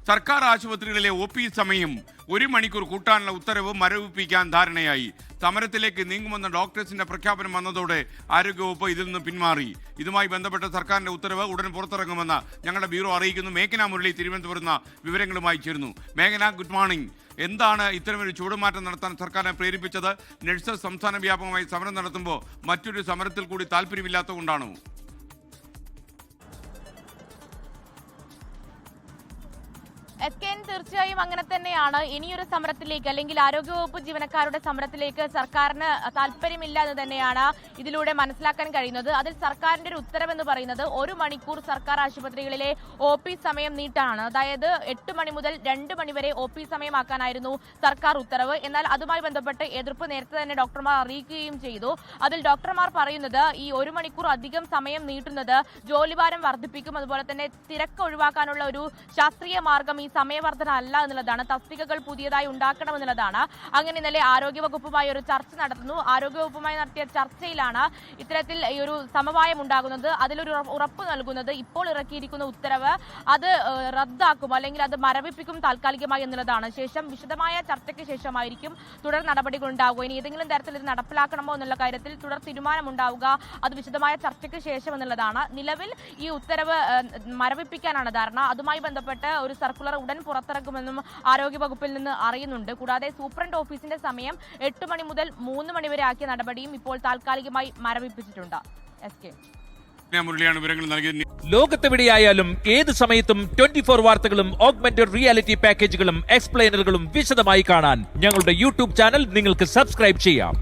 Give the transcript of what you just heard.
സർക്കാർ ആശുപത്രികളിലെ OP സമയം 1 മണിക്കൂർ കൂട്ടാനുള്ള ഉത്തരവ് മരവിപ്പിക്കാൻ ധാരണയായി. സമരത്തിലേക്ക് നീങ്ങുമെന്ന ഡോക്ടേഴ്സിന്റെ പ്രഖ്യാപനം വന്നതോടെ ആരോഗ്യവകുപ്പ് ഇതിൽ നിന്ന് പിന്മാറി. ഇതുമായി ബന്ധപ്പെട്ട സർക്കാരിന്റെ ഉത്തരവ് ഉടൻ പുറത്തിറങ്ങുമെന്ന് ഞങ്ങളുടെ ബ്യൂറോ അറിയിക്കുന്നു. മേഘന മുരളി തിരുവനന്തപുരത്ത് വിവരങ്ങളുമായി ചേരുന്നു. മേഘന, ഗുഡ് മോർണിംഗ്. എന്താണ് ഇത്തരമൊരു ചൂടുമാറ്റം നടത്താൻ സർക്കാരിനെ പ്രേരിപ്പിച്ചത്? നഴ്സസ് സംസ്ഥാന വ്യാപകമായി സമരം നടത്തുമ്പോൾ മറ്റൊരു സമരത്തിൽ കൂടി താല്പര്യമില്ലാത്തതുകൊണ്ടാണോ? തീർച്ചയായും അങ്ങനെ തന്നെയാണ്. ഇനിയൊരു സമരത്തിലേക്ക് അല്ലെങ്കിൽ ആരോഗ്യവകുപ്പ് ജീവനക്കാരുടെ സമരത്തിലേക്ക് സർക്കാരിന് താല്പര്യമില്ല എന്ന് തന്നെയാണ് ഇതിലൂടെ മനസ്സിലാക്കാൻ കഴിയുന്നത്. അതിൽ സർക്കാരിന്റെ ഒരു ഉത്തരവെന്ന് പറയുന്നത് 1 മണിക്കൂർ സർക്കാർ ആശുപത്രികളിലെ OP സമയം നീട്ടാണ്. അതായത് 8 മണി മുതൽ 2 മണി വരെ OP സമയമാക്കാനായിരുന്നു സർക്കാർ ഉത്തരവ്. എന്നാൽ അതുമായി ബന്ധപ്പെട്ട് എതിർപ്പ് നേരത്തെ തന്നെ ഡോക്ടർമാർ അറിയിക്കുകയും ചെയ്തു. അതിൽ ഡോക്ടർമാർ പറയുന്നത് ഈ 1 മണിക്കൂർ അധികം സമയം നീട്ടുന്നത് ജോലിഭാരം വർദ്ധിപ്പിക്കും, അതുപോലെ തന്നെ തിരക്ക് ഒഴിവാക്കാനുള്ള ഒരു ശാസ്ത്രീയ മാർഗം ഈ സമയവർദ്ധന അല്ല എന്നുള്ളതാണ്. തസ്തികകൾ പുതിയതായി ഉണ്ടാക്കണമെന്നുള്ളതാണ്. അങ്ങനെ ഇന്നലെ ആരോഗ്യവകുപ്പുമായി ഒരു ചർച്ച നടത്തുന്നു. ആരോഗ്യവകുപ്പുമായി നടത്തിയ ചർച്ചയിലാണ് ഇത്തരത്തിൽ ഈ ഒരു സമവായം ഉണ്ടാകുന്നത്. അതിലൊരു ഉറപ്പ് നൽകുന്നത് ഇപ്പോൾ ഇറക്കിയിരിക്കുന്ന ഉത്തരവ് അത് റദ്ദാക്കും അല്ലെങ്കിൽ അത് മരവിപ്പിക്കും താൽക്കാലികമായി എന്നുള്ളതാണ്. ശേഷം വിശദമായ ചർച്ചയ്ക്ക് ശേഷമായിരിക്കും തുടർ നടപടികൾ ഉണ്ടാവുക. ഇനി ഏതെങ്കിലും തരത്തിൽ ഇത് നടപ്പിലാക്കണമോ എന്നുള്ള കാര്യത്തിൽ തുടർ തീരുമാനമുണ്ടാവുക അത് വിശദമായ ചർച്ചയ്ക്ക് ശേഷം എന്നുള്ളതാണ്. നിലവിൽ ഈ ഉത്തരവ് മരവിപ്പിക്കാനാണ് ധാരണ. അതുമായി ബന്ധപ്പെട്ട് ഒരു സർക്കുലർ ഉടൻ പുറത്തിറക്കുമെന്നും ആരോഗ്യവകുപ്പിൽ നിന്ന് അറിയുന്നുണ്ട്. കൂടാതെ സൂപ്രണ്ട് ഓഫീസിന്റെ സമയം 8 മണി മുതൽ 3 മണി വരെ ആക്കിയ നടപടിയും ഇപ്പോൾ താൽക്കാലികമായി മരവിപ്പിച്ചിട്ടുണ്ട്. ലോകത്തെവിടെയായാലും ഏത് സമയത്തും 24 വാർത്തകളും ഓഗ്മെന്റഡ് റിയാലിറ്റി പാക്കേജുകളും എക്സ്പ്ലെയിനറുകളും വിശദമായി കാണാൻ ഞങ്ങളുടെ YouTube ചാനൽ നിങ്ങൾക്ക് സബ്സ്ക്രൈബ് ചെയ്യാം.